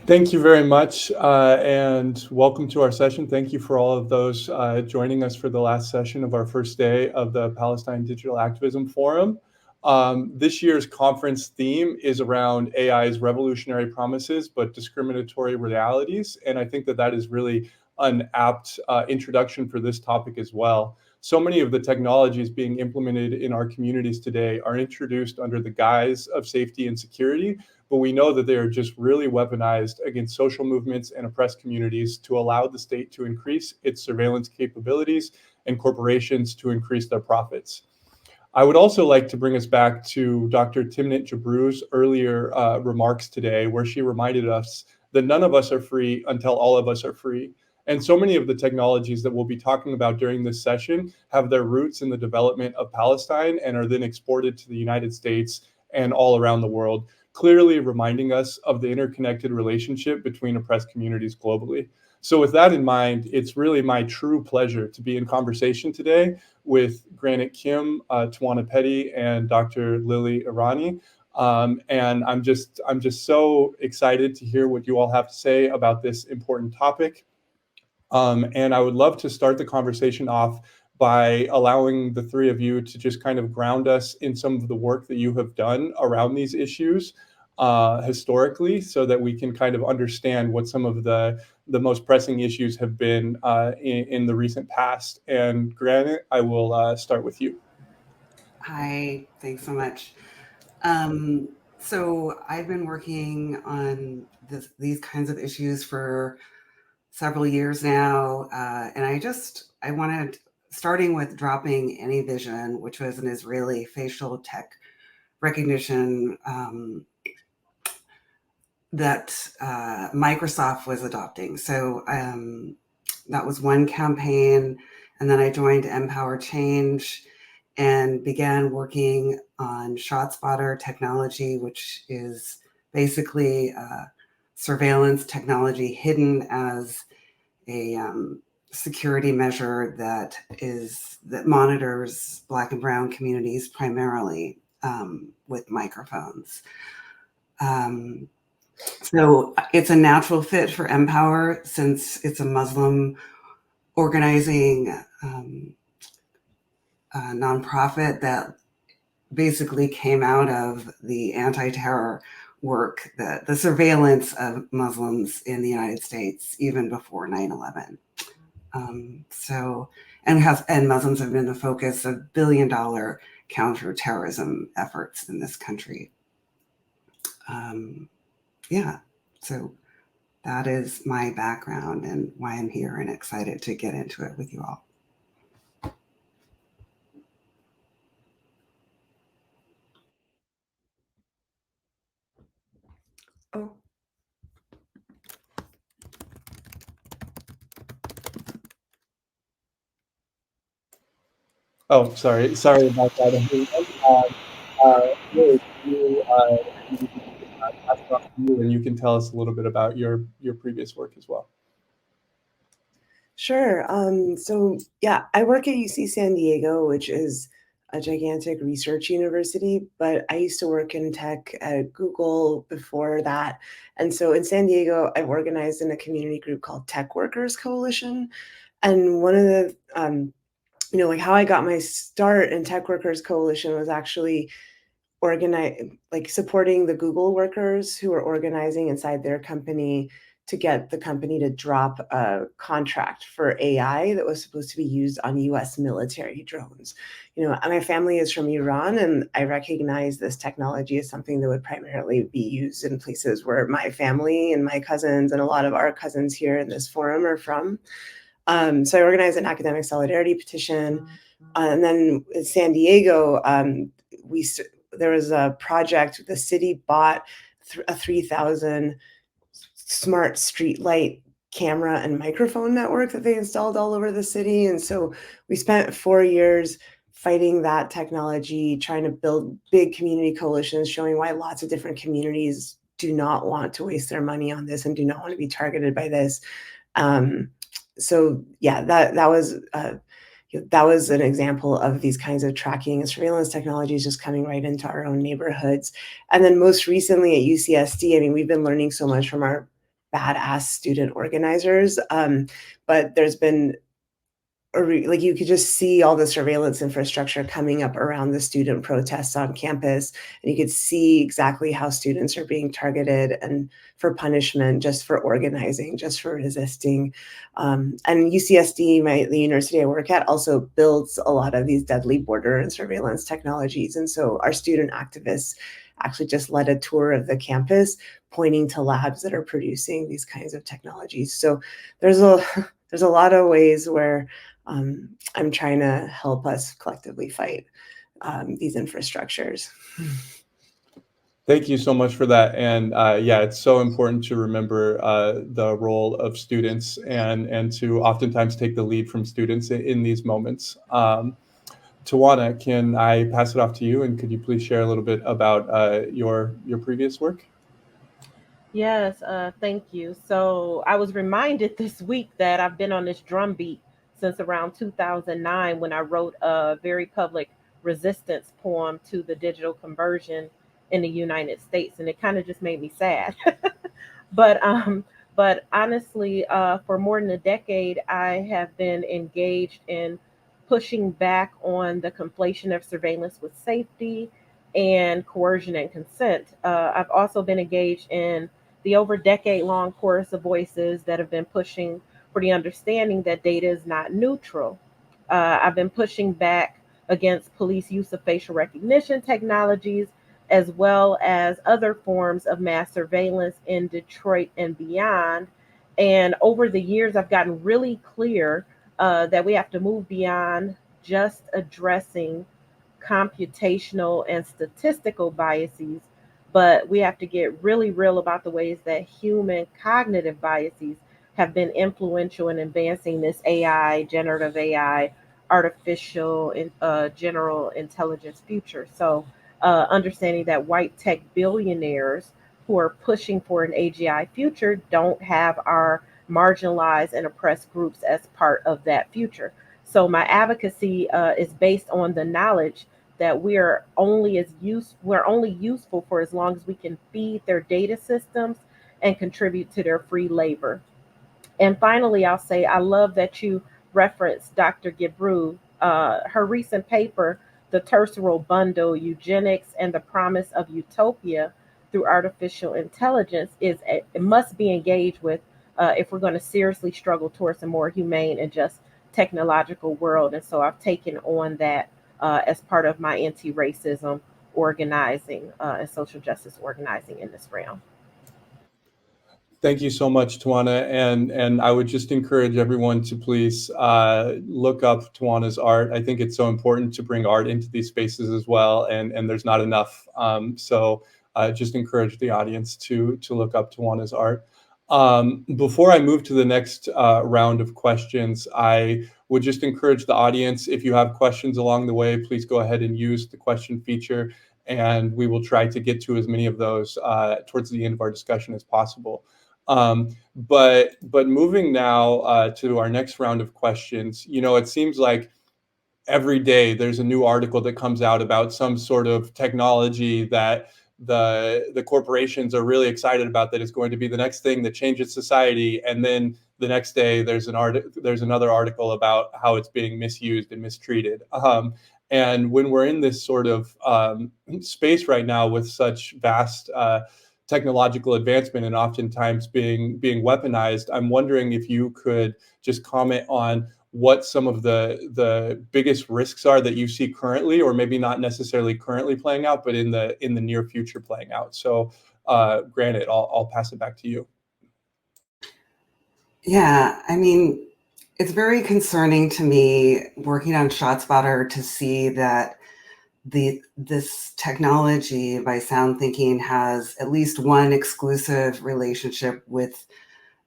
Thank you very much, and welcome to our session. Thank you for all of those joining us for the last session of our first day of the Palestine Digital Activism Forum. This year's conference theme is around AI's revolutionary promises, but discriminatory realities. And I think that that is really an apt introduction for this topic as well. So many of the technologies being implemented in our communities today are introduced under the guise of safety and security, but we know that they are just really weaponized against social movements and oppressed communities to allow the state to increase its surveillance capabilities and corporations to increase their profits. I would also like to bring us back to Dr. Timnit Gebru's earlier remarks today, where she reminded us that none of us are free until all of us are free. And so many of the technologies that we'll be talking about during this session have their roots in the development of Palestine and are then exported to the United States and all around the world, clearly reminding us of the interconnected relationship between oppressed communities globally. So with that in mind, it's really my true pleasure to be in conversation today with Granite Kim, Tawana Petty, and Dr. Lily Irani. And I'm just so excited to hear what you all have to say about this important topic. And I would love to start the conversation off by allowing the three of you to just kind of ground us in some of the work that you have done around these issues historically, so that we can kind of understand what some of the most pressing issues have been in the recent past. And Granite, I will start with you. Hi, thanks so much. So I've been working on these kinds of issues for several years now, and I wanted, starting with dropping any vision, which was an Israeli facial tech recognition that Microsoft was adopting. So that was one campaign, and then I joined Empower Change and began working on ShotSpotter technology, which is basically surveillance technology hidden as a security measure that monitors Black and Brown communities primarily with microphones. So it's a natural fit for Empower, since it's a Muslim organizing nonprofit that basically came out of the anti-terror work, the surveillance of Muslims in the United States even before 9/11. And Muslims have been the focus of billion-dollar counterterrorism efforts in this country. Yeah, so that is my background and why I'm here, and excited to get into it with you all. Oh. Oh, sorry about that, everyone. Lily, pass it off to you, and you can tell us a little bit about your previous work as well. Sure. So yeah, I work at UC San Diego, which is a gigantic research university, but I used to work in tech at Google before that. And so in San Diego, I've organized in a community group called Tech Workers Coalition. And one of the, like how I got my start in Tech Workers Coalition was actually supporting the Google workers who were organizing inside their company to get the company to drop a contract for AI that was supposed to be used on US military drones. My family is from Iran, and I recognize this technology as something that would primarily be used in places where my family and my cousins and a lot of our cousins here in this forum are from. So I organized an academic solidarity petition. And then in San Diego, there was a project, the city bought a 3,000 smart streetlight camera and microphone network that they installed all over the city. And so we spent 4 years fighting that technology, trying to build big community coalitions, showing why lots of different communities do not want to waste their money on this and do not want to be targeted by this. So yeah, that was an example of these kinds of tracking and surveillance technologies just coming right into our own neighborhoods. And then most recently at UCSD, we've been learning so much from our badass student organizers. But there's been like you could just see all the surveillance infrastructure coming up around the student protests on campus, and you could see exactly how students are being targeted and for punishment, just for organizing, just for resisting. And UCSD, the university I work at, also builds a lot of these deadly border and surveillance technologies. And so our student activists actually just led a tour of the campus, pointing to labs that are producing these kinds of technologies. So there's a lot of ways where I'm trying to help us collectively fight these infrastructures. Thank you so much for that. And yeah, it's so important to remember the role of students and to oftentimes take the lead from students in these moments. Tawana, can I pass it off to you? And could you please share a little bit about your previous work? Yes, thank you. So I was reminded this week that I've been on this drumbeat since around 2009 when I wrote a very public resistance poem to the digital conversion in the United States, and it kind of just made me sad. But honestly, for more than a decade, I have been engaged in pushing back on the conflation of surveillance with safety and coercion and consent. I've also been engaged in the over decade long chorus of voices that have been pushing for the understanding that data is not neutral. I've been pushing back against police use of facial recognition technologies, as well as other forms of mass surveillance in Detroit and beyond. And over the years, I've gotten really clear that we have to move beyond just addressing computational and statistical biases, but we have to get really real about the ways that human cognitive biases have been influential in advancing this AI, generative AI, artificial general intelligence future. So, understanding that white tech billionaires who are pushing for an AGI future don't have our marginalized and oppressed groups as part of that future. So my advocacy is based on the knowledge that we're only useful for as long as we can feed their data systems and contribute to their free labor. And finally, I'll say I love that you referenced Dr. Gibru. Her recent paper, The Terceral Bundle, Eugenics and the Promise of Utopia Through Artificial Intelligence, it must be engaged with if we're going to seriously struggle towards a more humane and just technological world. And so I've taken on that as part of my anti-racism organizing and social justice organizing in this realm. Thank you so much, Tawana. And I would just encourage everyone to please look up Tawana's art. I think it's so important to bring art into these spaces as well, and there's not enough. So just encourage the audience to look up Tawana's art. Before I move to the next round of questions, I would just encourage the audience, if you have questions along the way, please go ahead and use the question feature, and we will try to get to as many of those towards the end of our discussion as possible. But moving now to our next round of questions, it seems like every day there's a new article that comes out about some sort of technology that the corporations are really excited about, that is going to be the next thing that changes society, and then the next day there's another article about how it's being misused and mistreated. And when we're in this sort of space right now with such vast technological advancement and oftentimes being weaponized, I'm wondering if you could just comment on what some of the biggest risks are that you see currently, or maybe not necessarily currently playing out, but in the near future playing out. So Granite, I'll pass it back to you. Yeah, I mean, it's very concerning to me working on ShotSpotter to see that this technology by Sound Thinking has at least one exclusive relationship with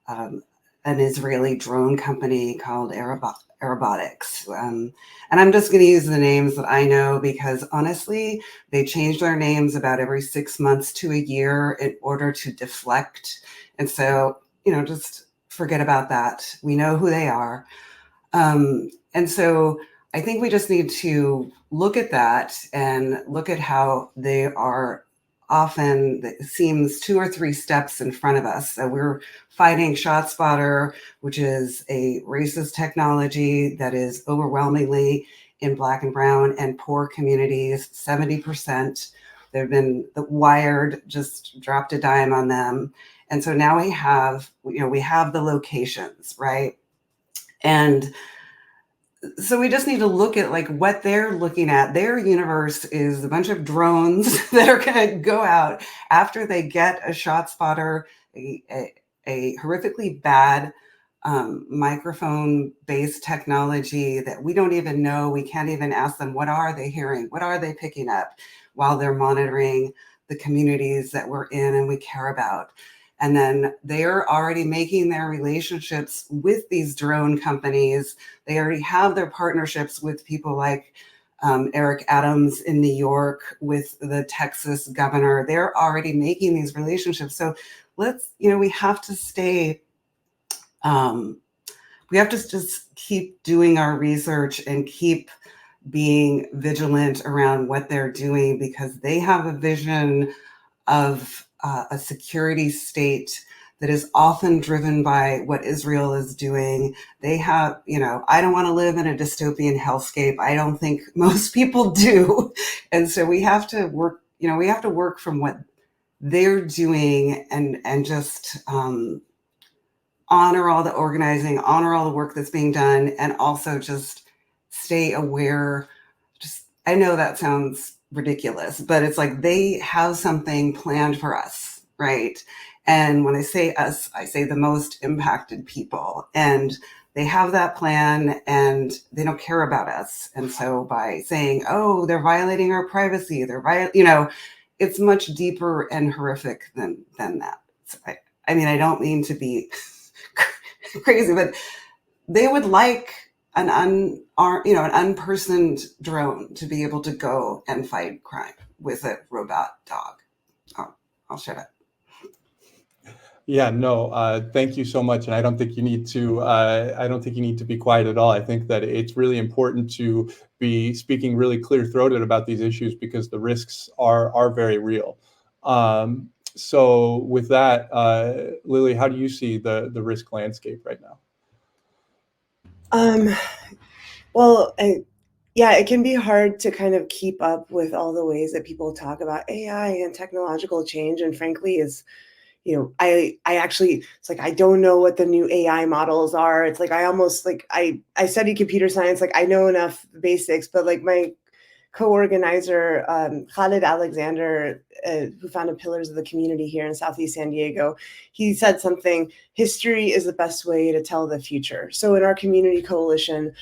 an Israeli drone company called Aerobotics. And I'm just going to use the names that I know because honestly, they change their names about every 6 months to a year in order to deflect. And so, just forget about that. We know who they are. And so I think we just need to look at that and look at how they are often seems 2 or 3 steps in front of us. So we're fighting ShotSpotter, which is a racist technology that is overwhelmingly in Black and brown and poor communities, 70%. They've been Wired just dropped a dime on them. And so now we have the locations, right? And so we just need to look at like what they're looking at. Their universe is a bunch of drones that are going to go out after they get a ShotSpotter, a horrifically bad microphone-based technology that we don't even know. We can't even ask them, what are they hearing? What are they picking up while they're monitoring the communities that we're in and we care about? And then they're already making their relationships with these drone companies. They already have their partnerships with people like Eric Adams in New York, with the Texas governor. They're already making these relationships. So we have to stay, we have to just keep doing our research and keep being vigilant around what they're doing, because they have a vision of a security state that is often driven by what Israel is doing. They have, I don't want to live in a dystopian hellscape. I don't think most people do. And so we have to work, from what they're doing and just honor all the organizing, honor all the work that's being done, and also just stay aware. I know that sounds ridiculous, but it's like they have something planned for us, right? And when I say us, I say the most impacted people. And they have that plan and they don't care about us. And so by saying, oh, they're violating our privacy, it's much deeper and horrific than that. So I don't mean to be crazy, but they would like an unpersoned drone to be able to go and fight crime with a robot dog. I'll shut up. Yeah, no, thank you so much. And I don't think you need to be quiet at all. I think that it's really important to be speaking really clear-throated about these issues, because the risks are very real. So with that, Lily, how do you see the risk landscape right now? Well, it can be hard to kind of keep up with all the ways that people talk about AI and technological change. And frankly, I actually, it's like, I don't know what the new AI models are. It's like, I studied computer science. Like, I know enough basics, but like my co-organizer, Khalid Alexander, who founded Pillars of the Community here in Southeast San Diego, he said something: history is the best way to tell the future. So in our community coalition,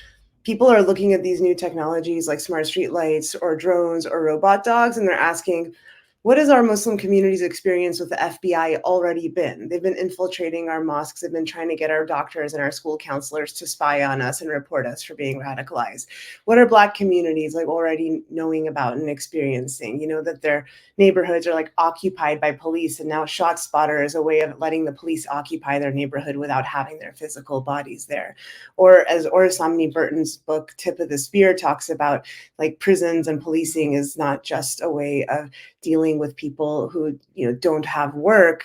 people are looking at these new technologies like smart streetlights or drones or robot dogs, and they're asking, what has our Muslim community's experience with the FBI already been? They've been infiltrating our mosques. They've been trying to get our doctors and our school counselors to spy on us and report us for being radicalized. What are Black communities like already knowing about and experiencing? That their neighborhoods are like occupied by police, and now ShotSpotter is a way of letting the police occupy their neighborhood without having their physical bodies there. Or as Orsamni Burton's book, Tip of the Spear, talks about, like, prisons and policing is not just a way of dealing with people who don't have work,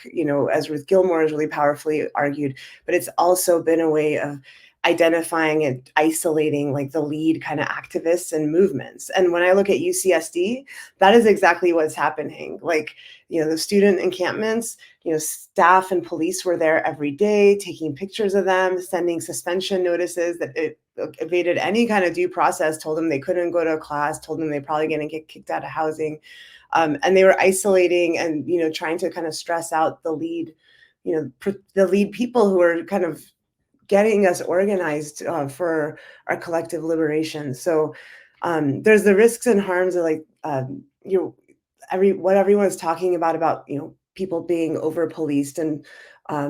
as Ruth Gilmore has really powerfully argued, but it's also been a way of identifying and isolating like the lead kind of activists and movements. And when I look at UCSD, that is exactly what's happening. Like, the student encampments, staff and police were there every day, taking pictures of them, sending suspension notices that it evaded any kind of due process, told them they couldn't go to a class, told them they're probably going to get kicked out of housing. And they were isolating and, trying to kind of stress out the lead people who are kind of getting us organized for our collective liberation. So there's the risks and harms of what everyone's talking about, people being over policed and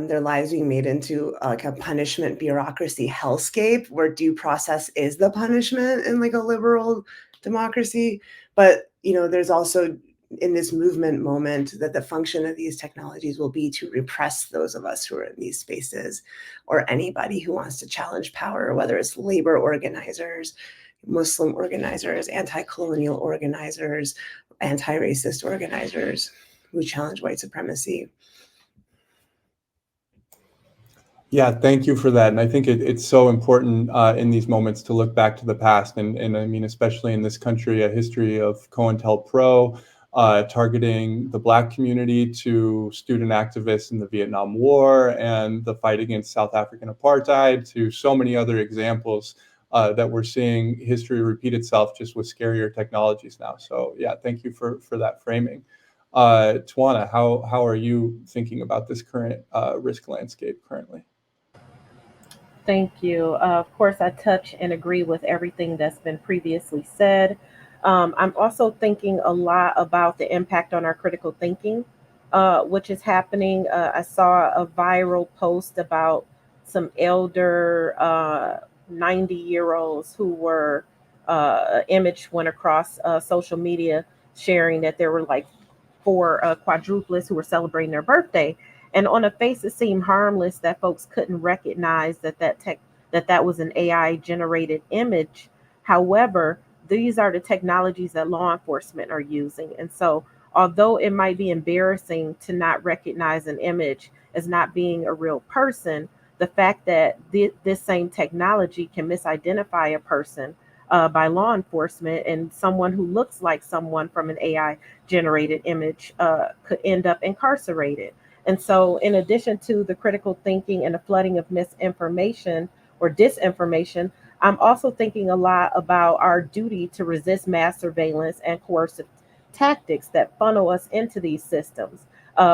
their lives being made into like a punishment bureaucracy hellscape where due process is the punishment in like a liberal democracy. But, there's also in this movement moment that the function of these technologies will be to repress those of us who are in these spaces, or anybody who wants to challenge power, whether it's labor organizers, Muslim organizers, anti-colonial organizers, anti-racist organizers, who challenge white supremacy. Yeah, thank you for that. And I think it's so important in these moments to look back to the past. And I mean, especially in this country, a history of COINTELPRO targeting the Black community, to student activists in the Vietnam War and the fight against South African apartheid, to so many other examples that we're seeing history repeat itself, just with scarier technologies now. So yeah, thank you for that framing. Tawana, how are you thinking about this current risk landscape currently? Thank you. Of course, I touch and agree with everything that's been previously said. I'm also thinking a lot about the impact on our critical thinking, which is happening. I saw a viral post about some elder 90-year-olds who were, image went across social media sharing that there were like four quadruplets who were celebrating their birthday. And on the face, it seemed harmless that folks couldn't recognize that was an AI generated image. However, these are the technologies that law enforcement are using. And so, although it might be embarrassing to not recognize an image as not being a real person, the fact that this same technology can misidentify a person by law enforcement, and someone who looks like someone from an AI generated image could end up incarcerated. And so, in addition to the critical thinking and the flooding of misinformation or disinformation, I'm also thinking a lot about our duty to resist mass surveillance and coercive tactics that funnel us into these systems.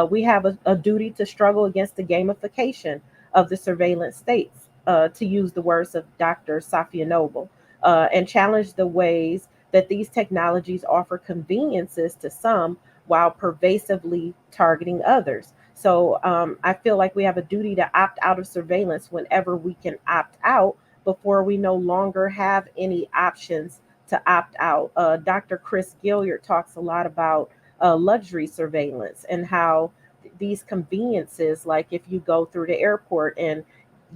We have a duty to struggle against the gamification of the surveillance states, to use the words of Dr. Safia Noble, and challenge the ways that these technologies offer conveniences to some while pervasively targeting others. So I feel like we have a duty to opt out of surveillance whenever we can opt out, before we no longer have any options to opt out. Dr. Chris Gilliard talks a lot about luxury surveillance and how these conveniences, like if you go through the airport and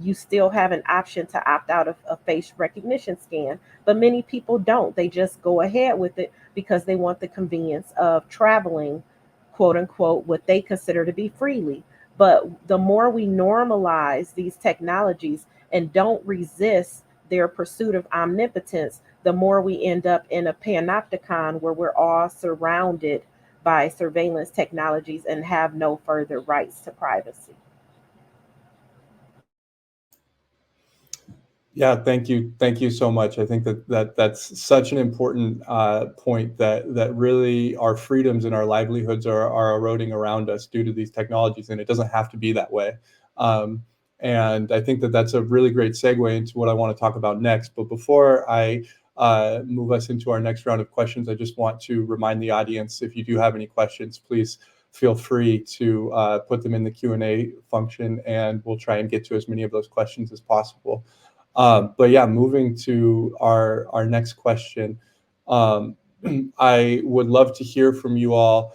you still have an option to opt out of a face recognition scan, but many people don't. They just go ahead with it because they want the convenience of traveling, quote unquote, what they consider to be freely. But the more we normalize these technologies and don't resist their pursuit of omnipotence, the more we end up in a panopticon where we're all surrounded by surveillance technologies and have no further rights to privacy. Yeah, thank you so much. I think that's such an important point, that really our freedoms and our livelihoods are eroding around us due to these technologies, and it doesn't have to be that way. And I think that's a really great segue into what I want to talk about next. But before I move us into our next round of questions, I just want to remind the audience, if you do have any questions, please feel free to put them in the Q&A function, and we'll try and get to as many of those questions as possible. But yeah, moving to our next question, I would love to hear from you all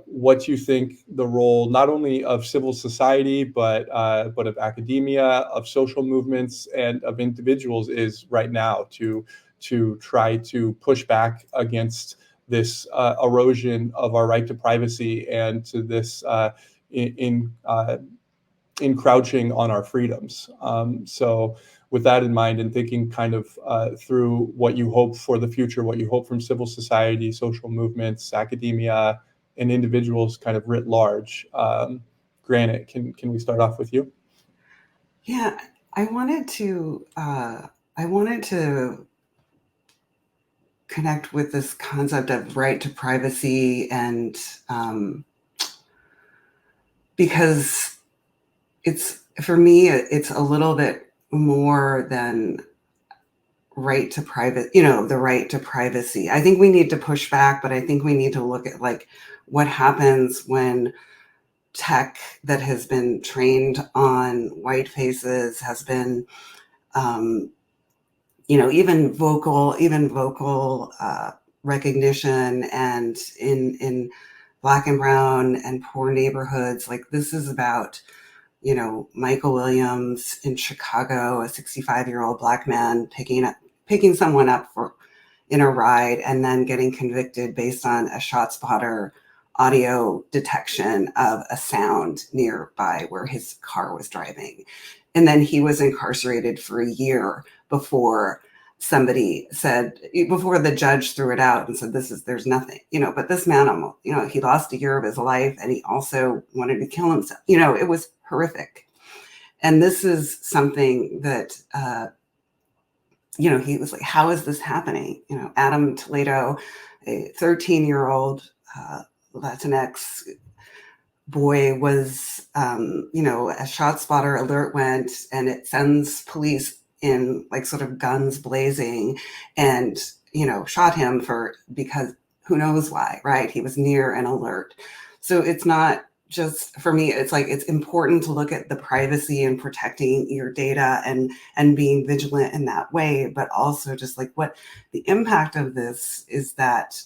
what you think the role not only of civil society, but of academia, of social movements, and of individuals is right now to try to push back against this erosion of our right to privacy, and to this encroaching on our freedoms. So with that in mind, and thinking kind of through what you hope for the future, what you hope from civil society, social movements, academia, and individuals kind of writ large. Granite, can we start off with you? Yeah, I wanted to connect with this concept of right to privacy, and because for me, it's a little bit more than right to the right to privacy. I think we need to push back, but I think we need to look at like what happens when tech that has been trained on white faces has been, even vocal recognition, and in Black and brown and poor neighborhoods. Like, this is about, Michael Williams in Chicago, a 65-year-old Black man picking someone up in a ride, and then getting convicted based on a ShotSpotter audio detection of a sound nearby where his car was driving. And then he was incarcerated for a year before the judge threw it out and said, there's nothing, but this man, he lost a year of his life, and he also wanted to kill himself. It was horrific. And this is something that, he was like, how is this happening? Adam Toledo, a 13-year-old Latinx boy, was, a ShotSpotter alert went, and it sends police in like sort of guns blazing and, shot him because who knows why, right? He was near an alert. So it's not just, for me, it's like, it's important to look at the privacy and protecting your data and being vigilant in that way, but also just like what the impact of this is that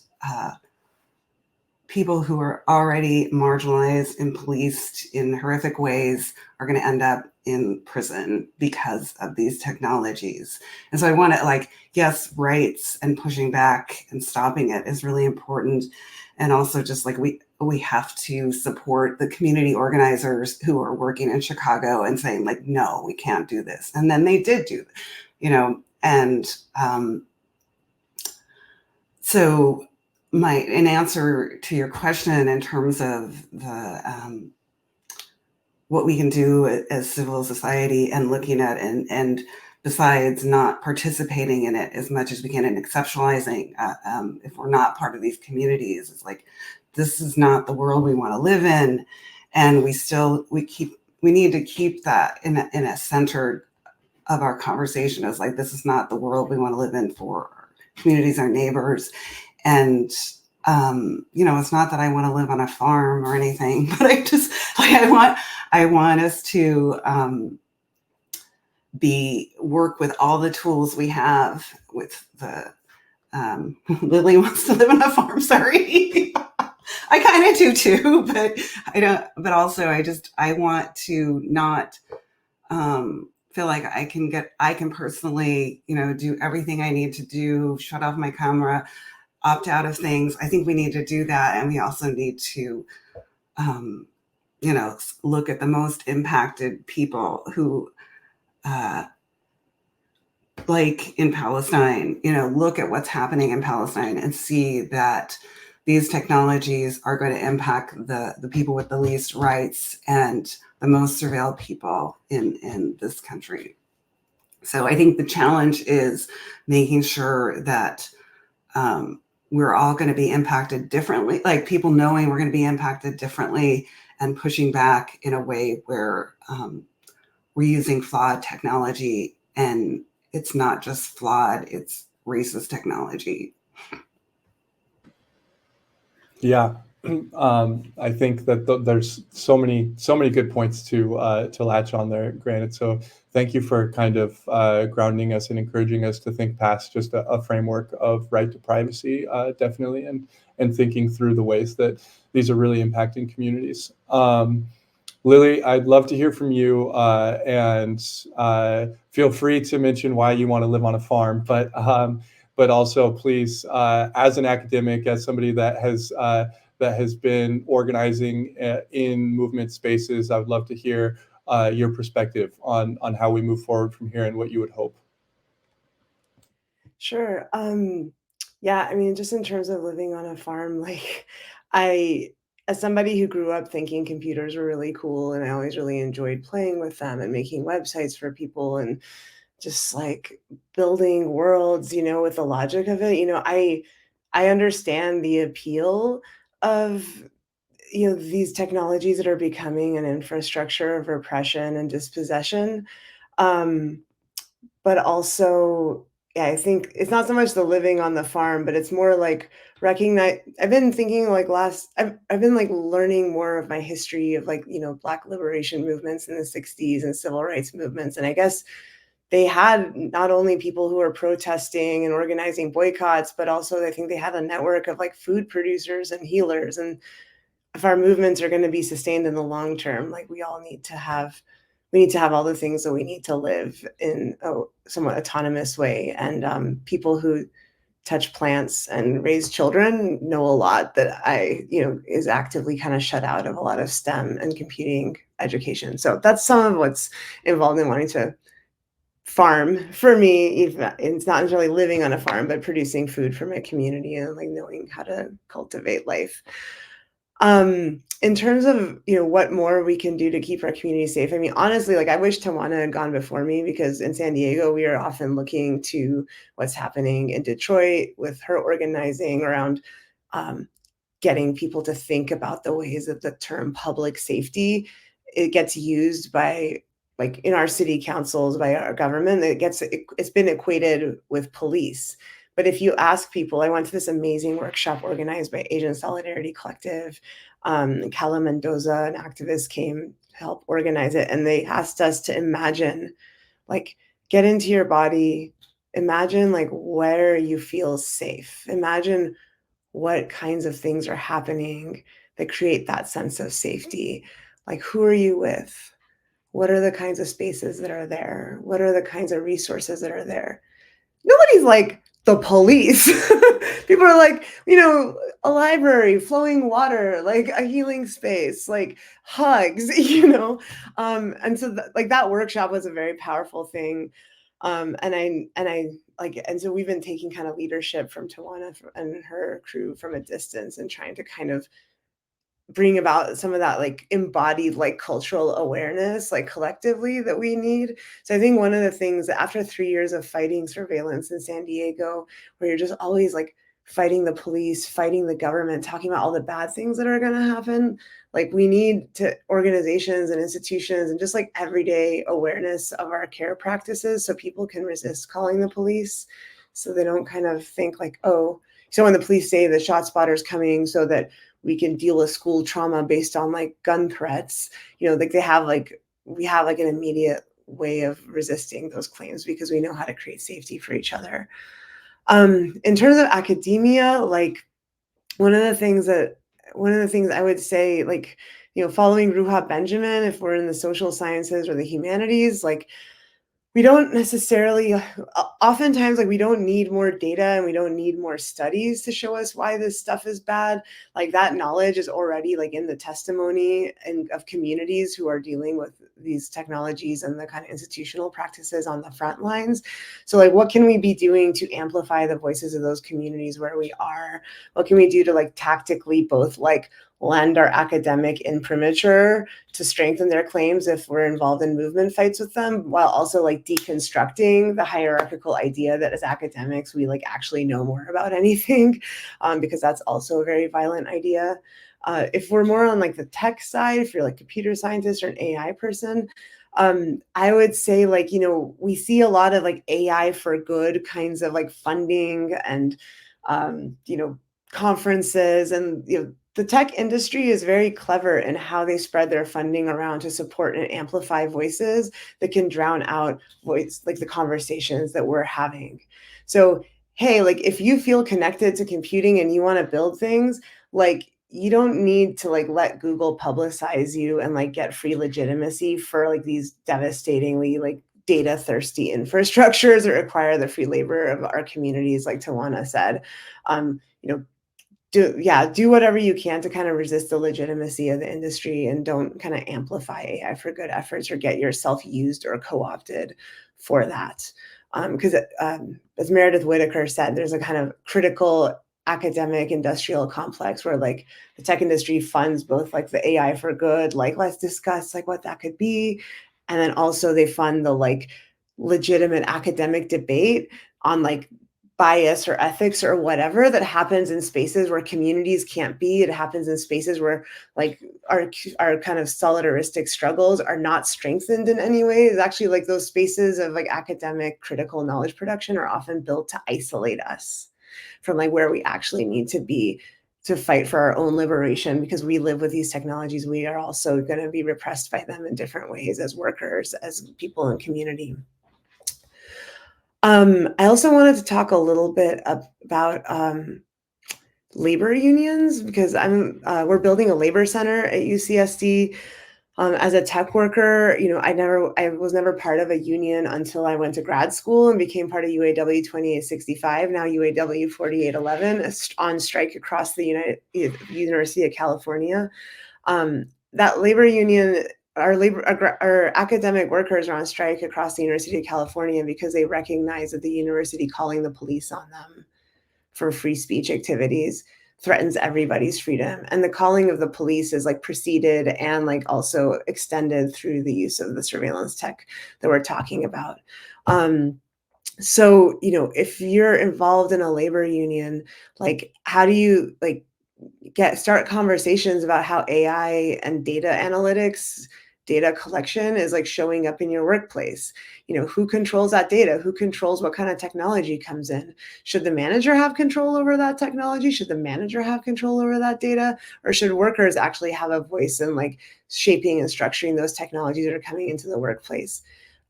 people who are already marginalized and policed in horrific ways are going to end up in prison because of these technologies. And so I want to yes, rights and pushing back and stopping it is really important. And also just we have to support the community organizers who are working in Chicago and saying no, we can't do this. And then they did do, and so in answer to your question in terms of the what we can do as civil society and looking at and besides not participating in it as much as we can and exceptionalizing if we're not part of these communities, it's this is not the world we want to live in, and we need to keep that in a center of our conversation as this is not the world we want to live in for our communities, our neighbors. And it's not that I want to live on a farm or anything, but I just I want us to work with all the tools we have with the Lily wants to live on a farm. Sorry. I kind of do too, but I don't, but also I want to not feel like I can personally, do everything I need to do, shut off my camera, opt out of things. I think we need to do that. And we also need to, look at the most impacted people who, in Palestine, look at what's happening in Palestine and see that these technologies are going to impact the people with the least rights and the most surveilled people in this country. So I think the challenge is making sure that we're all going to be impacted differently, people knowing we're going to be impacted differently and pushing back in a way where we're using flawed technology, and it's not just flawed, it's racist technology. Yeah, I think that there's so many good points to latch on there, Granted. So thank you for kind of grounding us and encouraging us to think past just a framework of right to privacy, definitely, and thinking through the ways that these are really impacting communities. Lily, I'd love to hear from you, and feel free to mention why you want to live on a farm, but also please, as an academic, as somebody that has been organizing in movement spaces, I would love to hear your perspective on how we move forward from here and what you would hope. Sure. Yeah, I mean, just in terms of living on a farm, as somebody who grew up thinking computers were really cool, and I always really enjoyed playing with them and making websites for people and just building worlds, with the logic of it, I understand the appeal of, these technologies that are becoming an infrastructure of repression and dispossession. But also, yeah, I think it's not so much the living on the farm, but it's more recognize. I've been thinking I've been learning more of my history of Black liberation movements in the 60s and civil rights movements. And I guess they had not only people who were protesting and organizing boycotts, but also I think they had a network of food producers and healers. And if our movements are going to be sustained in the long term, we need to have all the things that we need to live in a somewhat autonomous way. And people who touch plants and raise children know a lot that is actively kind of shut out of a lot of STEM and computing education. So that's some of what's involved in wanting to farm for me. It's not necessarily living on a farm, but producing food for my community and like knowing how to cultivate life. In terms of, what more we can do to keep our community safe. I mean, honestly, like I wish Tawana had gone before me, because in San Diego, we are often looking to what's happening in Detroit with her organizing around getting people to think about the ways that the term public safety, it gets used by, like in our city councils, by our government, it's been equated with police. But if you ask people, I went to this amazing workshop organized by Asian Solidarity Collective. Cala Mendoza, an activist, came to help organize it. And they asked us to imagine, like, get into your body, imagine like where you feel safe. Imagine what kinds of things are happening that create that sense of safety. Like, who are you with? What are the kinds of spaces that are there? What are the kinds of resources that are there? Nobody's like the police. People are like, a library, flowing water, like a healing space, like hugs, and so that workshop was a very powerful thing. And so we've been taking kind of leadership from Tawana and her crew from a distance and trying to kind of bring about some of that like embodied like cultural awareness like collectively that we need. So I think one of the things that after 3 years of fighting surveillance in San Diego, where you're just always like fighting the police, fighting the government, talking about all the bad things that are going to happen, like we need to organizations and institutions and just like everyday awareness of our care practices so people can resist calling the police, so they don't kind of think like, oh, so when the police say the ShotSpotter is coming so that we can deal with school trauma based on like gun threats, like we have like an immediate way of resisting those claims because we know how to create safety for each other. In terms of academia, like one of the things I would say, like, following Ruha Benjamin, if we're in the social sciences or the humanities, like we don't necessarily, oftentimes, like we don't need more data and we don't need more studies to show us why this stuff is bad. Like that knowledge is already like in the testimony of communities who are dealing with these technologies and the kind of institutional practices on the front lines. So like, what can we be doing to amplify the voices of those communities where we are? What can we do to like tactically both like lend our academic imprimatur to strengthen their claims if we're involved in movement fights with them, while also like deconstructing the hierarchical idea that as academics, we like actually know more about anything, because that's also a very violent idea. If we're more on like the tech side, if you're like a computer scientist or an AI person, I would say like, we see a lot of like AI for good kinds of like funding and, conferences, and, the tech industry is very clever in how they spread their funding around to support and amplify voices that can drown out like the conversations that we're having. So, hey, like if you feel connected to computing and you want to build things, like you don't need to like let Google publicize you and like get free legitimacy for like these devastatingly like data thirsty infrastructures that require the free labor of our communities, like Tawana said. Do whatever you can to kind of resist the legitimacy of the industry, and don't kind of amplify AI for good efforts or get yourself used or co-opted for that. Because as Meredith Whitaker said, there's a kind of critical academic industrial complex where like the tech industry funds both like the AI for good, like let's discuss like what that could be. And then also they fund the like legitimate academic debate on like bias or ethics or whatever that happens in spaces where communities can't be. It happens in spaces where like our kind of solidaristic struggles are not strengthened in any way. It's actually like those spaces of like academic critical knowledge production are often built to isolate us from like where we actually need to be to fight for our own liberation, because we live with these technologies. We are also going to be repressed by them in different ways as workers, as people in community. I also wanted to talk a little bit about labor unions, because we're building a labor center at UCSD. As a tech worker, I was never part of a union until I went to grad school and became part of UAW 2865, now UAW 4811, on strike across the University of California. That labor union, our academic workers are on strike across the University of California because they recognize that the university calling the police on them for free speech activities threatens everybody's freedom. And the calling of the police is like preceded and like also extended through the use of the surveillance tech that we're talking about. So, if you're involved in a labor union, like how do you like start conversations about how AI and data analytics, data collection is like showing up in your workplace? Who controls that data? Who controls what kind of technology comes in? Should the manager have control over that technology? Should the manager have control over that data? Or should workers actually have a voice in like shaping and structuring those technologies that are coming into the workplace?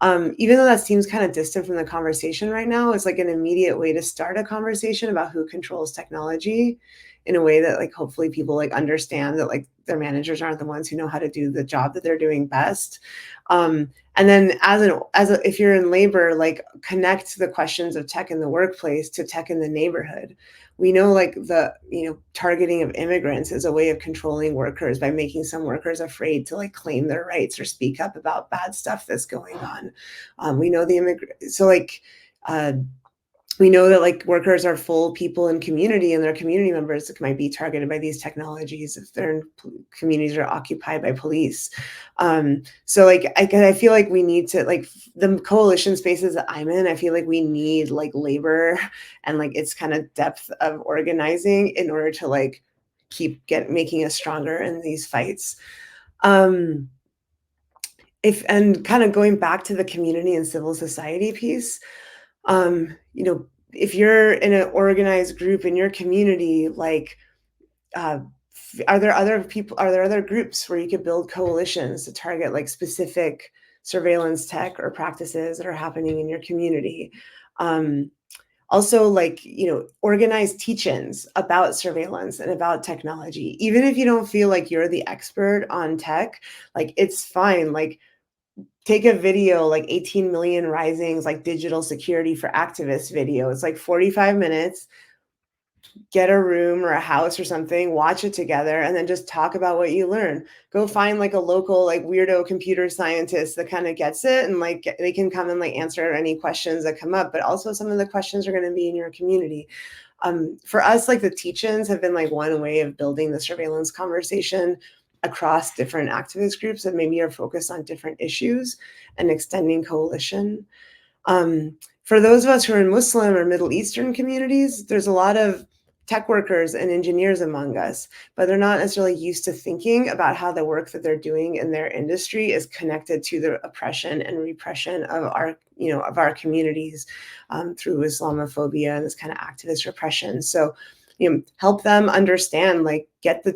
Even though that seems kind of distant from the conversation right now, it's like an immediate way to start a conversation about who controls technology in a way that like hopefully people like understand that like their managers aren't the ones who know how to do the job that they're doing best. And then if you're in labor, like connect the questions of tech in the workplace to tech in the neighborhood. We know like the targeting of immigrants is a way of controlling workers by making some workers afraid to like claim their rights or speak up about bad stuff that's going on. We know we know that like workers are full people in community, and their community members might be targeted by these technologies if their communities are occupied by police. So like I feel like we need to like the coalition spaces that I'm in. I feel like we need like labor and like its kind of depth of organizing in order to like keep making us stronger in these fights. And kind of going back to the community and civil society piece. If you're in an organized group in your community, like, are there other groups where you could build coalitions to target like specific surveillance tech or practices that are happening in your community? Also, like, organize teach-ins about surveillance and about technology. Even if you don't feel like you're the expert on tech, like it's fine. Like, take a video like 18 Million Rising's like digital security for activists video. It's like 45 minutes. Get a room or a house or something, watch it together, and then just talk about what you learn. Go find like a local like weirdo computer scientist that kind of gets it, and like they can come and like answer any questions that come up. But also some of the questions are going to be in your community. For us, like the teach-ins have been like one way of building the surveillance conversation across different activist groups that maybe are focused on different issues and extending coalition. For those of us who are in Muslim or Middle Eastern communities, there's a lot of tech workers and engineers among us, but they're not necessarily used to thinking about how the work that they're doing in their industry is connected to the oppression and repression of our communities through Islamophobia and this kind of activist repression. So help them understand, like get the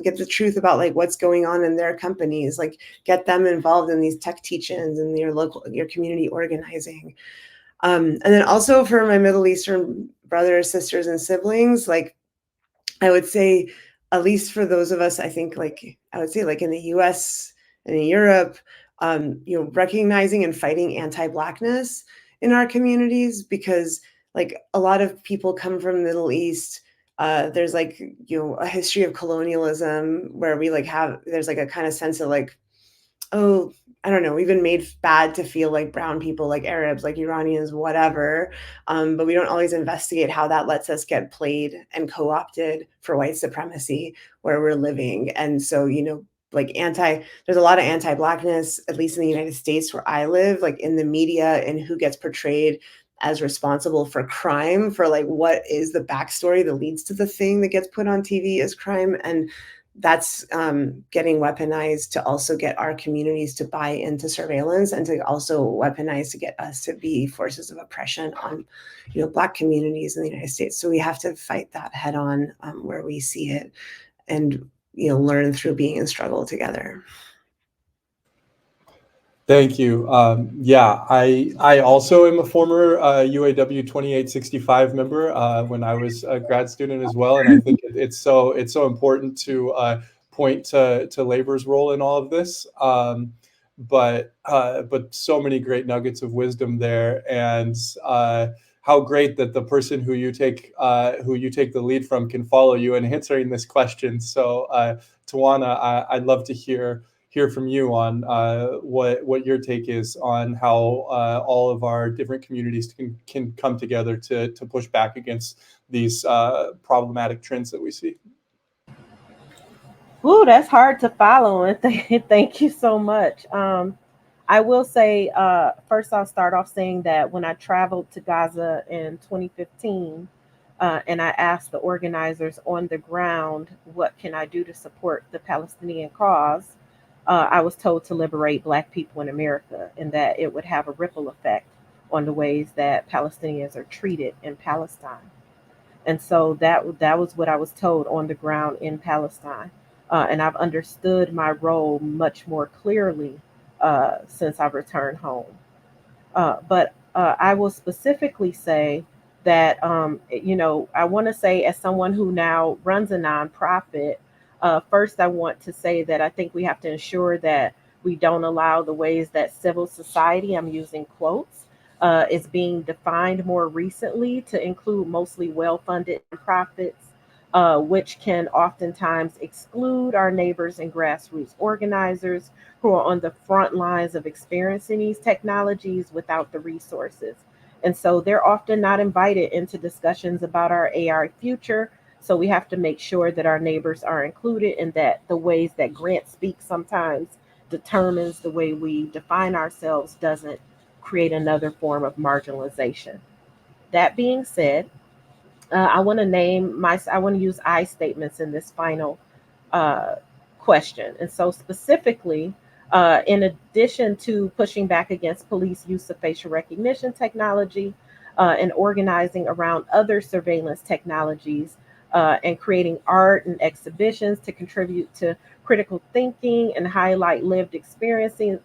get the truth about like what's going on in their companies, like get them involved in these tech teach-ins and your community organizing. And then also for my Middle Eastern brothers, sisters, and siblings, like I would say, at least for those of us, I think like I would say like in the US and in Europe, recognizing and fighting anti-Blackness in our communities, because like a lot of people come from the Middle East. There's like, a history of colonialism where we like there's like a kind of sense of like, oh, I don't know, we've been made bad to feel like brown people, like Arabs, like Iranians, whatever. But we don't always investigate how that lets us get played and co-opted for white supremacy where we're living. And so, there's a lot of anti-Blackness, at least in the United States where I live, like in the media, and who gets portrayed as responsible for crime, for like what is the backstory that leads to the thing that gets put on TV as crime. And that's getting weaponized to also get our communities to buy into surveillance, and to also weaponize to get us to be forces of oppression on, Black communities in the United States. So we have to fight that head on where we see it, and learn through being in struggle together. Thank you. I also am a former UAW 2865 member when I was a grad student as well, and I think it's so important to point to labor's role in all of this. But so many great nuggets of wisdom there, and how great that the person who you take the lead from can follow you in answering this question. So, Tawana, I'd love to hear from you on what your take is on how all of our different communities can come together to push back against these problematic trends that we see. Ooh, that's hard to follow, and thank you so much. I will say, first I'll start off saying that when I traveled to Gaza in 2015, and I asked the organizers on the ground, what can I do to support the Palestinian cause? I was told to liberate Black people in America, and that it would have a ripple effect on the ways that Palestinians are treated in Palestine. And so that was what I was told on the ground in Palestine. And I've understood my role much more clearly since I've returned home. But I will specifically say that, I want to say, as someone who now runs a nonprofit, first I want to say that I think we have to ensure that we don't allow the ways that civil society, I'm using quotes, is being defined more recently to include mostly well-funded nonprofits, which can oftentimes exclude our neighbors and grassroots organizers who are on the front lines of experiencing these technologies without the resources. And so they're often not invited into discussions about our AI future. So we have to make sure that our neighbors are included, and that the ways that grant speak sometimes determines the way we define ourselves doesn't create another form of marginalization. That being said, I want to use I statements in this final uh, question. And so specifically, in addition to pushing back against police use of facial recognition technology, and organizing around other surveillance technologies, and creating art and exhibitions to contribute to critical thinking and highlight lived experiences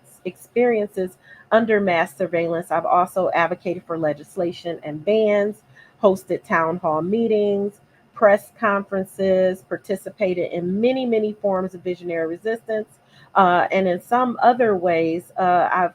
under mass surveillance, I've also advocated for legislation and bans, hosted town hall meetings, press conferences, participated in many, many forms of visionary resistance. And in some other ways, I've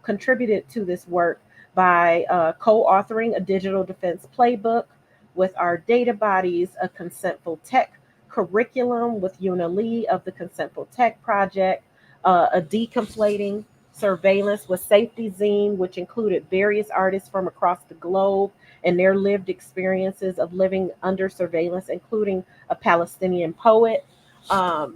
contributed to this work by co-authoring a digital defense playbook with our data bodies, a consentful tech curriculum with Una Lee of the Consentful Tech Project, a deconflating surveillance with safety zine, which included various artists from across the globe and their lived experiences of living under surveillance, including a Palestinian poet.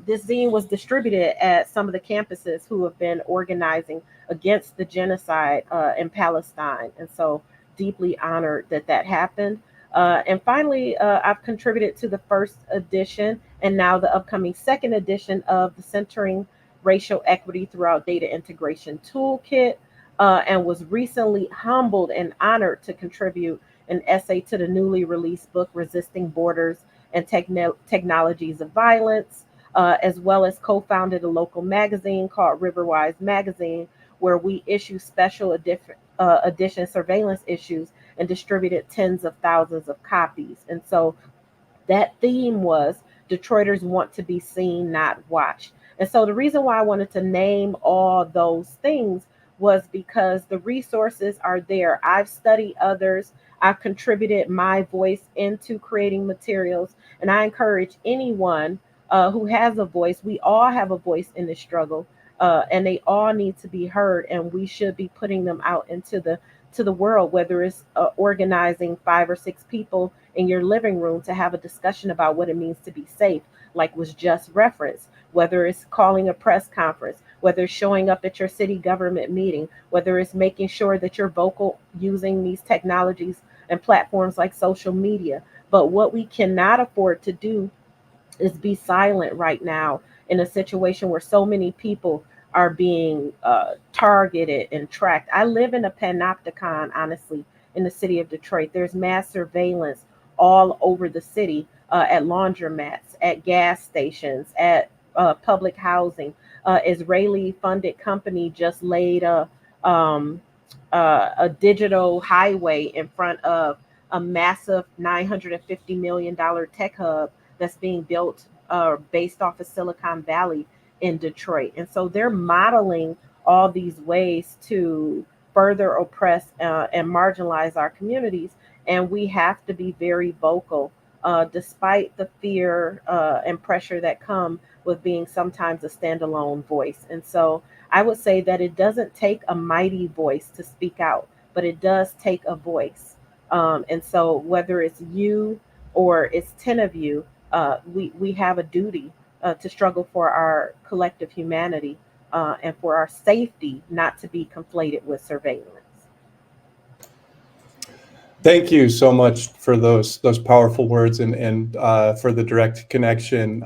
This zine was distributed at some of the campuses who have been organizing against the genocide in Palestine. And so deeply honored that that happened. And finally, I've contributed to the first edition and now the upcoming second edition of the Centering Racial Equity Throughout Data Integration Toolkit, and was recently humbled and honored to contribute an essay to the newly released book, Resisting Borders and Technologies of Violence, as well as co-founded a local magazine called Riverwise Magazine, where we issue special edition surveillance issues and distributed tens of thousands of copies. And so that theme was Detroiters want to be seen, not watched. And so the reason why I wanted to name all those things was because the resources are there. I've studied others. I've contributed my voice into creating materials. And I encourage anyone who has a voice, we all have a voice in this struggle, and they all need to be heard. And we should be putting them out into the world, whether it's organizing 5 or 6 people in your living room to have a discussion about what it means to be safe, like was just referenced, whether it's calling a press conference, whether it's showing up at your city government meeting, whether it's making sure that you're vocal using these technologies and platforms like social media. But what we cannot afford to do is be silent right now in a situation where so many people are being targeted and tracked. I live in a panopticon, honestly, in the city of Detroit. There's mass surveillance all over the city, at laundromats, at gas stations, at public housing. Israeli-funded company just laid a digital highway in front of a massive $950 million tech hub that's being built based off of Silicon Valley in Detroit. And so they're modeling all these ways to further oppress and marginalize our communities. And we have to be very vocal, despite the fear and pressure that come with being sometimes a standalone voice. And so I would say that it doesn't take a mighty voice to speak out, but it does take a voice. And so whether it's you or it's 10 of you, we have a duty to struggle for our collective humanity and for our safety not to be conflated with surveillance. Thank you so much for those powerful words and for the direct connection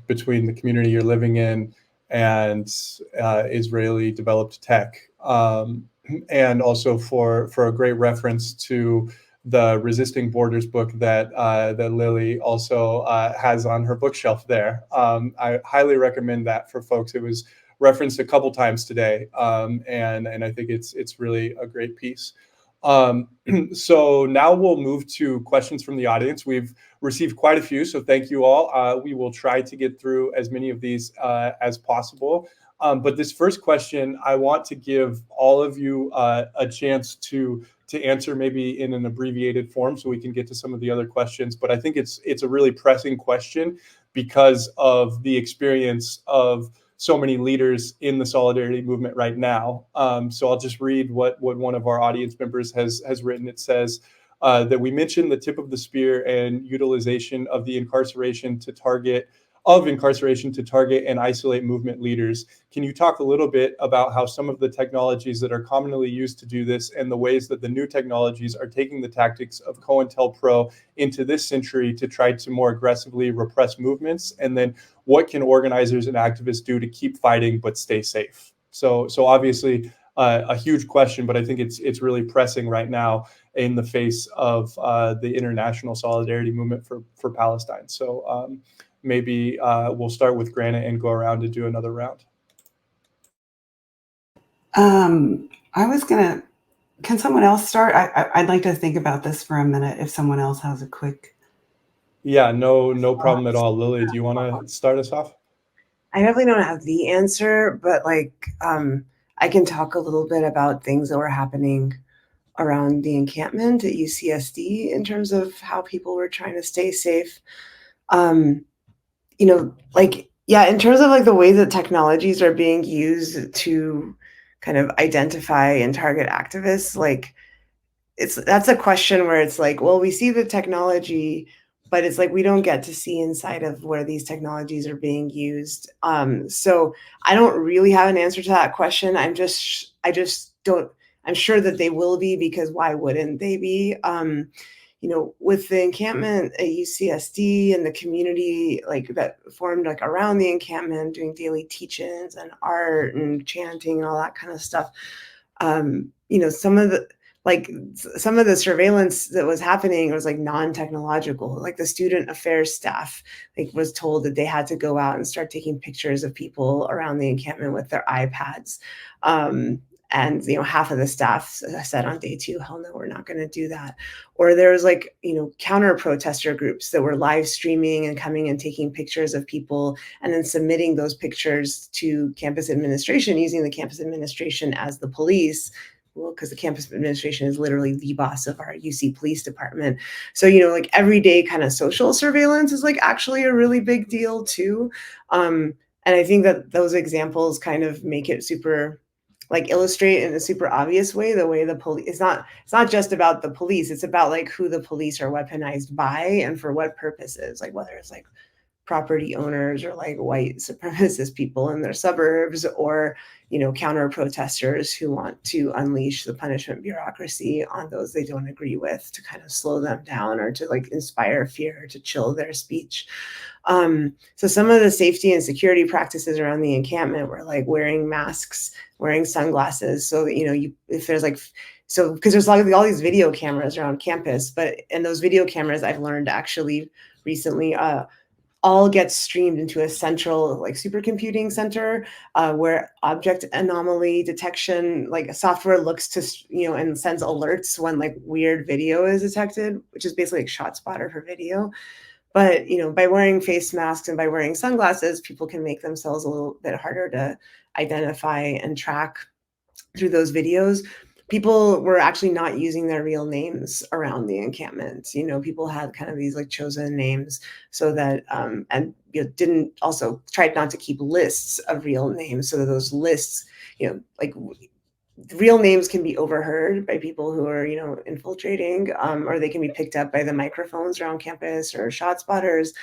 between the community you're living in and Israeli developed tech, and also for a great reference to the Resisting Borders book that Lily also has on her bookshelf there. I highly recommend that for folks. It was referenced a couple times today, and I think it's really a great piece. So now we'll move to questions from the audience. We've received quite a few, so thank you all. We will try to get through as many of these as possible. But this first question, I want to give all of you a chance to answer maybe in an abbreviated form so we can get to some of the other questions. But I think it's a really pressing question because of the experience of so many leaders in the solidarity movement right now. So I'll just read what one of our audience members has written. It says that we mentioned the tip of the spear and utilization of the incarceration to target and isolate movement leaders. Can you talk a little bit about how some of the technologies that are commonly used to do this and the ways that the new technologies are taking the tactics of COINTELPRO into this century to try to more aggressively repress movements? And then what can organizers and activists do to keep fighting but stay safe? So obviously a huge question, but I think it's really pressing right now in the face of the international solidarity movement for Palestine. So maybe we'll start with Granite and go around to do another round. Can someone else start? I'd like to think about this for a minute if someone else has a quick. Yeah, no problem at all. Lily, do you want to start us off? I definitely don't have the answer, but I can talk a little bit about things that were happening around the encampment at UCSD in terms of how people were trying to stay safe. In terms of the way that technologies are being used to kind of identify and target activists, that's a question where it's well, we see the technology, but it's we don't get to see inside of where these technologies are being used. So I don't really have an answer to that question. I just don't. I'm sure that they will be, because why wouldn't they be? With the encampment at UCSD and the community that formed around the encampment, doing daily teach-ins and art and chanting and all that kind of stuff. Some of the surveillance that was happening was non-technological. The student affairs staff was told that they had to go out and start taking pictures of people around the encampment with their iPads. And half of the staff said on day 2, hell no, we're not going to do that. Or there was counter protester groups that were live streaming and coming and taking pictures of people and then submitting those pictures to campus administration, using the campus administration as the police. Well, because the campus administration is literally the boss of our UC police department. So, everyday kind of social surveillance is actually a really big deal too. And I think that those examples kind of make it super illustrate in a super obvious way the way the police, it's not just about the police, it's about who the police are weaponized by and for what purposes, whether it's property owners or white supremacist people in their suburbs, or counter protesters who want to unleash the punishment bureaucracy on those they don't agree with to kind of slow them down or to inspire fear, to chill their speech. So some of the safety and security practices around the encampment were wearing masks, wearing sunglasses, so that if there's because there's all these video cameras around campus, and those video cameras, I've learned actually recently, all get streamed into a central supercomputing center where object anomaly detection software looks to and sends alerts when weird video is detected, which is basically ShotSpotter for video. But, by wearing face masks and by wearing sunglasses, people can make themselves a little bit harder to identify and track through those videos. People were actually not using their real names around the encampments. People had kind of these like chosen names so that, and didn't also tried not to keep lists of real names so that those lists, like real names can be overheard by people who are, infiltrating, or they can be picked up by the microphones around campus or ShotSpotters.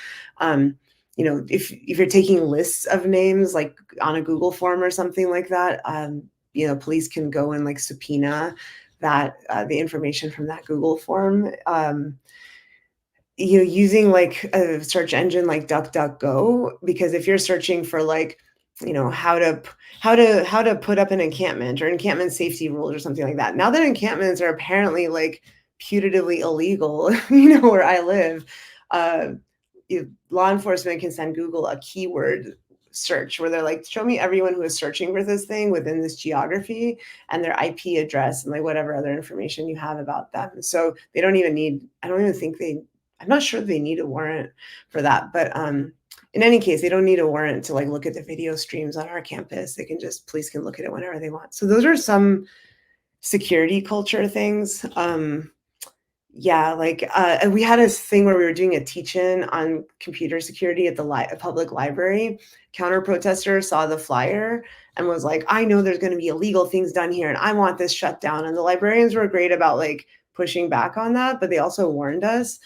If you're taking lists of names like on a Google form or something like that, police can go and like subpoena that the information from that Google form. Using like a search engine like DuckDuckGo, because if you're searching for like, how to put up an encampment or encampment safety rules or something like that. Now that encampments are apparently like putatively illegal, where I live, law enforcement can send Google a keyword search where they're like, show me everyone who is searching for this thing within this geography and their IP address and like whatever other information you have about them. So they don't even need, I'm not sure they need a warrant for that, but in any case, they don't need a warrant to like look at the video streams on our campus. Police can look at it whenever they want. So those are some security culture things. And we had this thing where we were doing a teach-in on computer security at the public library. Counter protester saw the flyer and was like, I know there's going to be illegal things done here and I want this shut down. And the librarians were great about like pushing back on that, but they also warned us.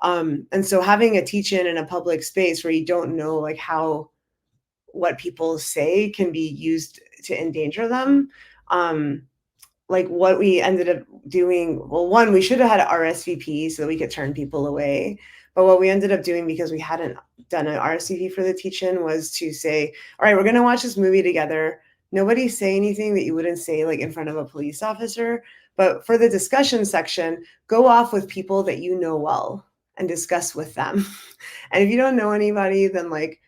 And so having a teach-in in a public space where you don't know like how what people say can be used to endanger them, like what we ended up doing, well, one, we should have had an RSVP so that we could turn people away. But what we ended up doing, because we hadn't done an RSVP for the teach-in, was to say, all right, we're going to watch this movie together. Nobody say anything that you wouldn't say like in front of a police officer. But for the discussion section, go off with people that you know well and discuss with them. And if you don't know anybody, then like,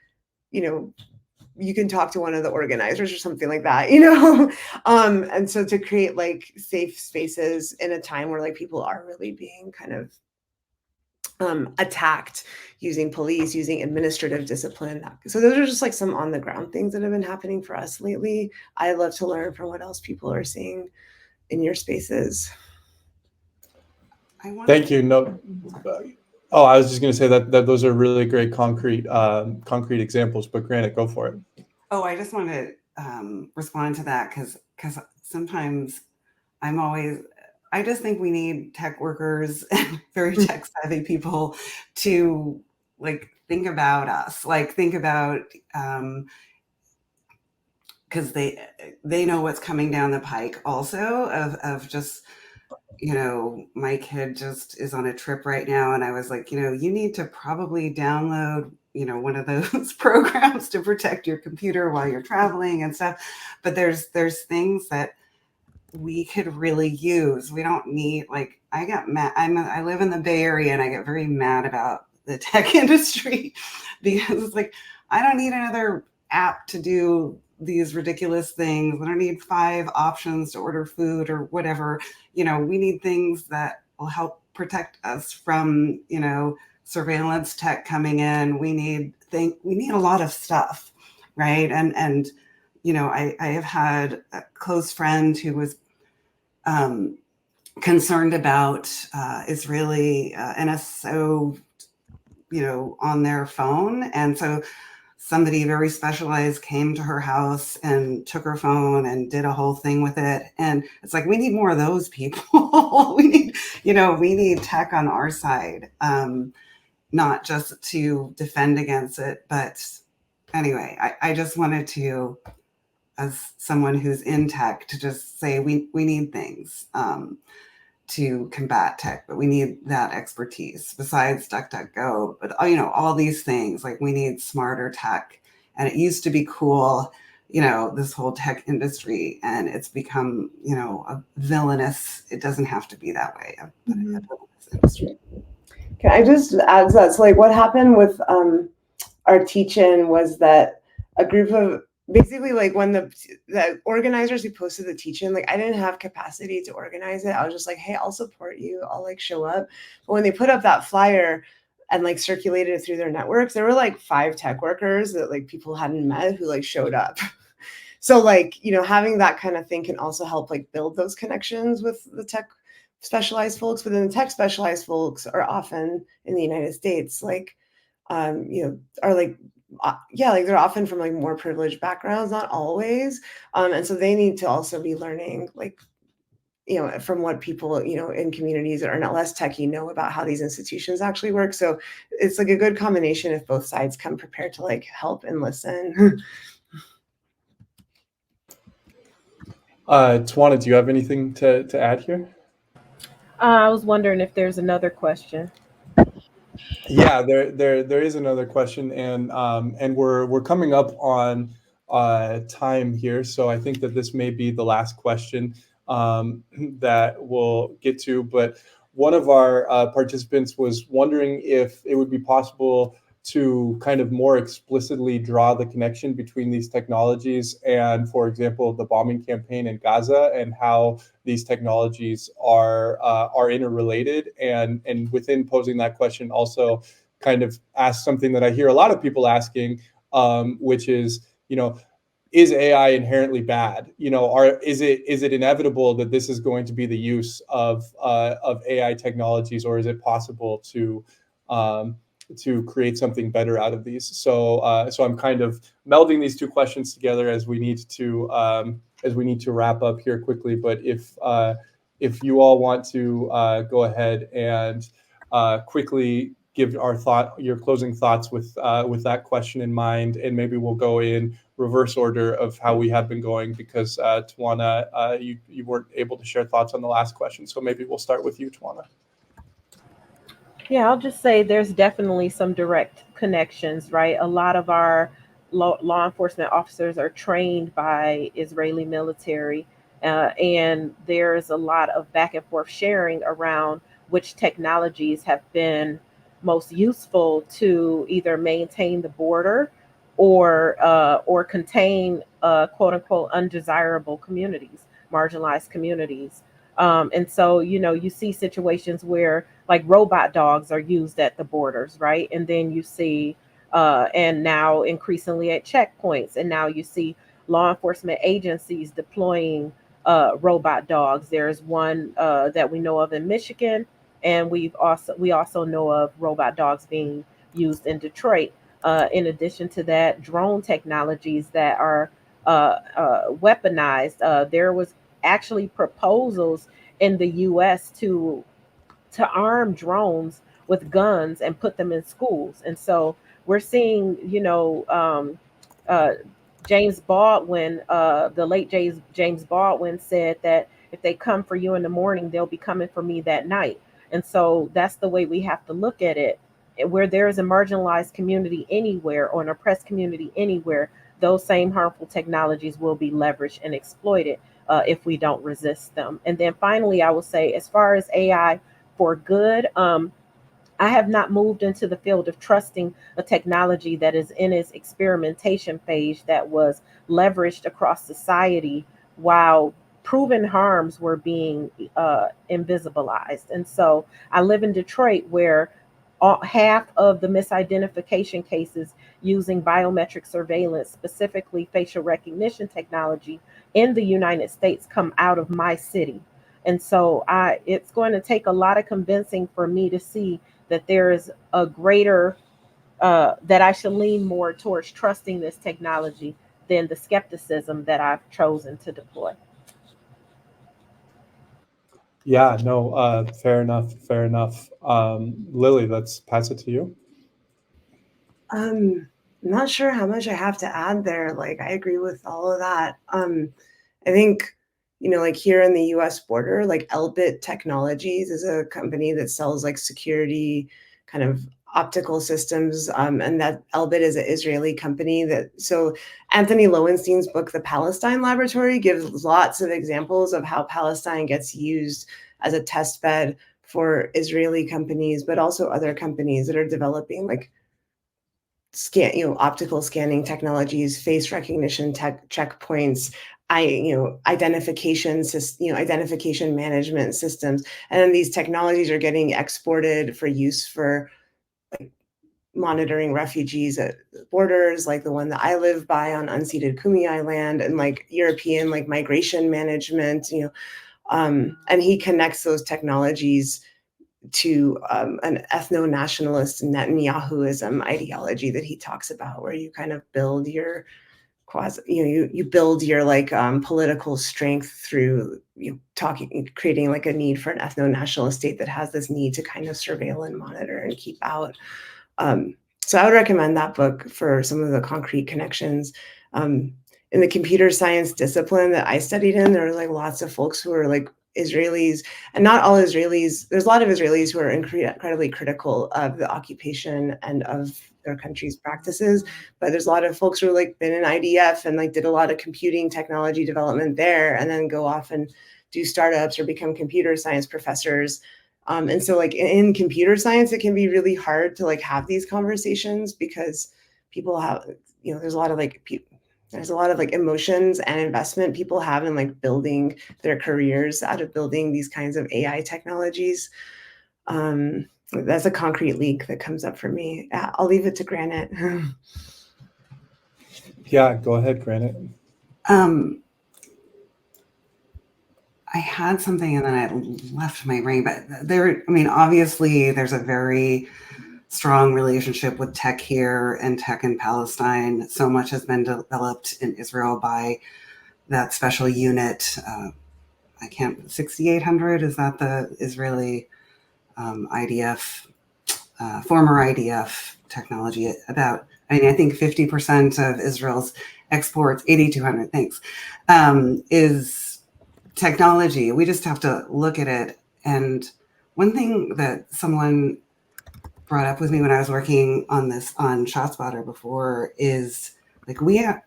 you can talk to one of the organizers or something like that, and so to create like safe spaces in a time where like people are really being kind of attacked using police, using administrative discipline. So those are just like some on the ground things that have been happening for us lately. I love to learn from what else people are seeing in your spaces. Thank you. No. Oh, I was just going to say that those are really great concrete examples, but Granite, go for it. Oh, I just want to respond to that because sometimes I just think we need tech workers and very tech savvy people to like think about us, like think about because they know what's coming down the pike also of just, my kid just is on a trip right now. And I was like, you need to probably download, one of those programs to protect your computer while you're traveling and stuff. But there's things that we could really use. We don't need, like, I got mad. I live in the Bay Area and I get very mad about the tech industry because it's like, I don't need another app to do these ridiculous things. I don't need 5 options to order food or whatever. We need things that will help protect us from, surveillance tech coming in. We need a lot of stuff, right? And I have had a close friend who was concerned about Israeli NSO, on their phone, and so somebody very specialized came to her house and took her phone and did a whole thing with it. And it's like, we need more of those people. we need tech on our side, not just to defend against it. But anyway, I just wanted to, as someone who's in tech, to just say we need things to combat tech, but we need that expertise besides DuckDuckGo. But all these things, like we need smarter tech. And it used to be cool, this whole tech industry, and it's become, a villainous. It doesn't have to be that way. A villainous industry. Can I just add to that? So like what happened with our teach-in was that a group of, basically like when the organizers who posted the teach-in, like I didn't have capacity to organize it. I was just like, hey, I'll support you. I'll like show up. But when they put up that flyer, and like circulated it through their networks. There were like 5 tech workers that like people hadn't met who like showed up. So like, you know, having that kind of thing can also help like build those connections with the tech specialized folks. But then the tech specialized folks are often in the United States, like, you know, are like, yeah, like they're often from like more privileged backgrounds, not always. And so they need to also be learning, like, you know, from what people, you know, in communities that are not less techie know about how these institutions actually work. So it's like a good combination if both sides come prepared to like help and listen. Tawana, do you have anything to add here? I was wondering if there's another question. Yeah, there is another question, and we're coming up on time here, so I think that this may be the last question that we'll get to. But one of our participants was wondering if it would be possible to kind of more explicitly draw the connection between these technologies and, for example, the bombing campaign in Gaza, and how these technologies are interrelated, and within posing that question, also kind of ask something that I hear a lot of people asking, which is, you know, is AI inherently bad? You know, is it inevitable that this is going to be the use of AI technologies, or is it possible to create something better out of these? So I'm kind of melding these two questions together as we need to wrap up here quickly. But if you all want to go ahead and quickly give your closing thoughts with that question in mind, and maybe we'll go in reverse order of how we have been going, because Tawana, you weren't able to share thoughts on the last question, so maybe we'll start with you, Tawana. Yeah, I'll just say there's definitely some direct connections, right? A lot of our law enforcement officers are trained by Israeli military, and there's a lot of back and forth sharing around which technologies have been most useful to either maintain the border or contain quote unquote undesirable communities, marginalized communities. And so, you know, you see situations where like robot dogs are used at the borders, right? And then you see, and now increasingly at checkpoints, and now you see law enforcement agencies deploying robot dogs. There's one that we know of in Michigan, and we also know of robot dogs being used in Detroit. In addition to that, drone technologies that are weaponized. There was actually proposals in the U.S. to arm drones with guns and put them in schools. And so we're seeing, you know, uh, James Baldwin, the late James Baldwin said that if they come for you in the morning, they'll be coming for me that night. And so that's the way we have to look at it. Where there is a marginalized community anywhere, or an oppressed community anywhere, those same harmful technologies will be leveraged and exploited if we don't resist them. And then finally, I will say, as far as AI for good, I have not moved into the field of trusting a technology that is in its experimentation phase, that was leveraged across society while proven harms were being invisibilized. And so I live in Detroit, where half of the misidentification cases using biometric surveillance, specifically facial recognition technology in the United States, come out of my city. And so it's going to take a lot of convincing for me to see that there is a greater, that I should lean more towards trusting this technology than the skepticism that I've chosen to deploy. Yeah, no, fair enough. Lily, let's pass it to you. I'm not sure how much I have to add there. Like, I agree with all of that. I think, you know, like here in the US border, like Elbit Technologies is a company that sells like security kind of optical systems. And that Elbit is an Israeli company so Anthony Lowenstein's book, The Palestine Laboratory, gives lots of examples of how Palestine gets used as a test bed for Israeli companies, but also other companies that are developing like optical scanning technologies, face recognition checkpoints, identification management systems. And then these technologies are getting exported for use for like monitoring refugees at borders, like the one that I live by on unceded Kumeyaay land, and like European like migration management, and he connects those technologies to an ethno-nationalist Netanyahuism ideology that he talks about, where you kind of build your you build your like political strength through creating like a need for an ethno-nationalist state that has this need to kind of surveil and monitor and keep out. So I would recommend that book for some of the concrete connections. In the computer science discipline that I studied in, there were like lots of folks who were like Israelis, and not all Israelis. There's a lot of Israelis who are incredibly critical of the occupation and of their country's practices, but there's a lot of folks who are like been in IDF and like did a lot of computing technology development there, and then go off and do startups or become computer science professors. And so like in computer science, it can be really hard to like have these conversations because people have, there's a lot of like emotions and investment people have in like building their careers out of building these kinds of AI technologies. That's a concrete leak that comes up for me. I'll leave it to Granite. Yeah, go ahead, Granite. I had something and then I left my brain, but obviously there's a very strong relationship with tech here and tech in Palestine. So much has been developed in Israel by that special unit. 6,800, is that the Israeli IDF, former IDF technology? I think 50% of Israel's exports, 8,200, thanks, is technology. We just have to look at it. And one thing that someone brought up with me when I was working on this on ShotSpotter before is like, why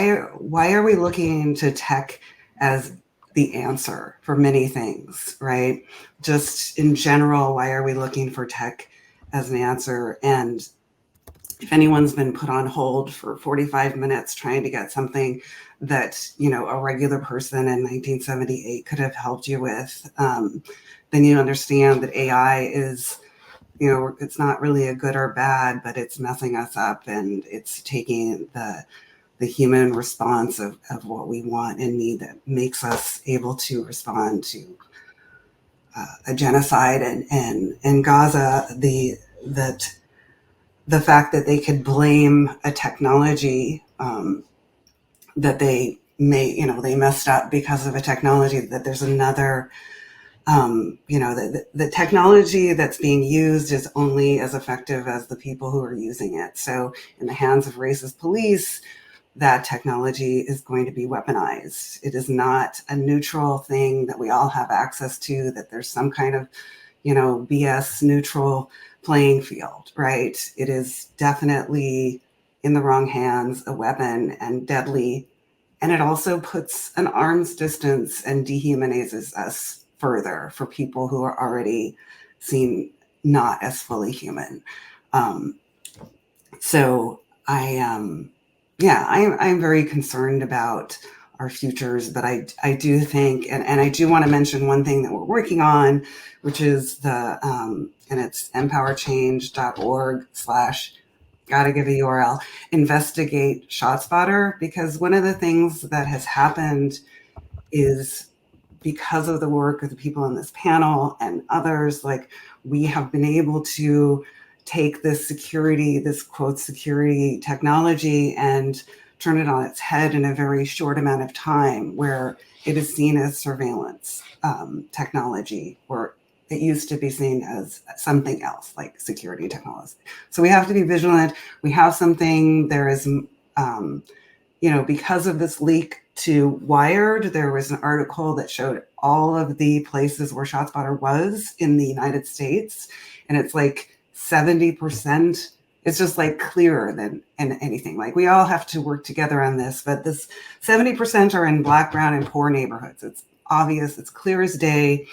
are we looking into tech as the answer for many things, right? Just in general, why are we looking for tech as an answer? And if anyone's been put on hold for 45 minutes trying to get something that, a regular person in 1978 could have helped you with, then you understand that AI is, it's not really a good or bad, but it's messing us up, and it's taking the human response of what we want and need that makes us able to respond to a genocide. And in Gaza, the fact that they could blame a technology that they they messed up because of a technology, that there's another, the technology that's being used is only as effective as the people who are using it. So in the hands of racist police, that technology is going to be weaponized. It is not a neutral thing that we all have access to, that there's some kind of, BS neutral playing field, right? It is definitely in the wrong hands, a weapon, and deadly. And it also puts an arm's distance and dehumanizes us further for people who are already seen not as fully human. So I'm very concerned about our futures, but I do think, and I do want to mention one thing that we're working on, which is and it's empowerchange.org/ gotta give a URL, investigate ShotSpotter, because one of the things that has happened is, because of the work of the people on this panel and others, like, we have been able to take this quote security technology and turn it on its head in a very short amount of time, where it is seen as surveillance technology, or it used to be seen as something else, like security technology. So we have to be vigilant. We have something, there is, because of this leak to Wired, there was an article that showed all of the places where ShotSpotter was in the United States. And it's like 70%. It's just like clearer than anything. Like, we all have to work together on this, but this 70% are in Black, brown, and poor neighborhoods. It's obvious, it's clear as day.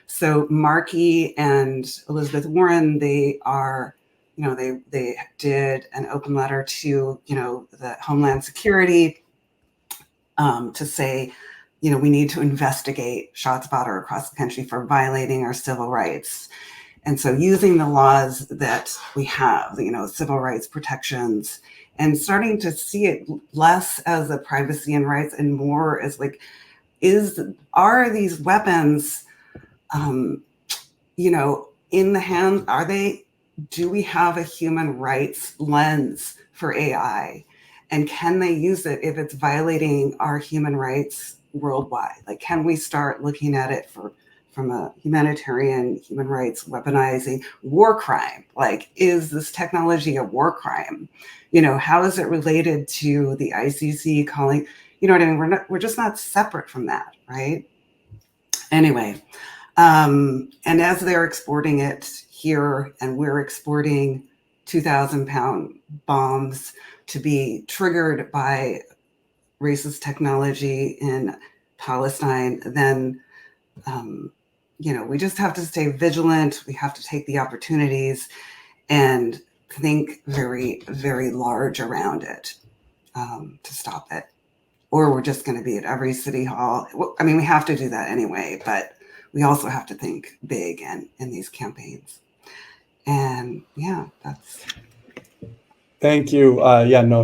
So Markey and Elizabeth Warren, they are, they did an open letter to, the Homeland Security to say, we need to investigate ShotSpotter across the country for violating our civil rights. And so using the laws that we have, civil rights protections, and starting to see it less as a privacy and rights and more as like, are these weapons, in the hand, do we have a human rights lens for AI? And can they use it if it's violating our human rights worldwide? Like, can we start looking at it from a humanitarian, human rights, weaponizing, war crime? Like, is this technology a war crime? How is it related to the ICC calling, you know what I mean? We're just not separate from that, right? Anyway, and as they're exporting it here, and we're exporting 2,000-pound bombs to be triggered by racist technology in Palestine, then, we just have to stay vigilant. We have to take the opportunities and think very, very large around it to stop it. Or we're just going to be at every city hall. I mean, we have to do that anyway, but we also have to think big in these campaigns. And yeah, that's. Thank you.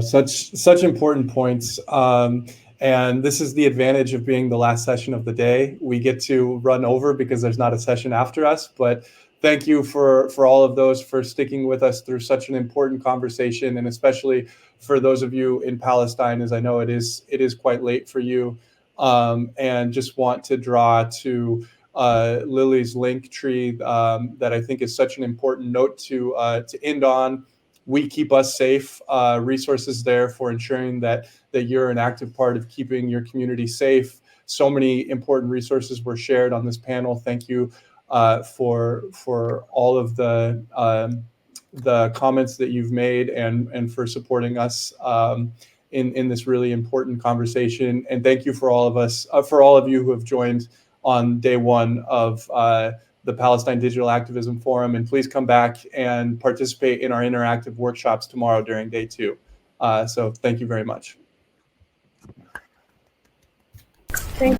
Such important points. And this is the advantage of being the last session of the day. We get to run over because there's not a session after us, but thank you for all of those for sticking with us through such an important conversation, and especially for those of you in Palestine, as I know it is quite late for you. And just want to draw to Lily's link tree that I think is such an important note to end on. We Keep Us Safe, resources there for ensuring that you're an active part of keeping your community safe. So many important resources were shared on this panel. Thank you for all of the comments that you've made and for supporting us in this really important conversation. And thank you for all of you who have joined on day one of the Palestine Digital Activism Forum. And please come back and participate in our interactive workshops tomorrow during day two. So thank you very much.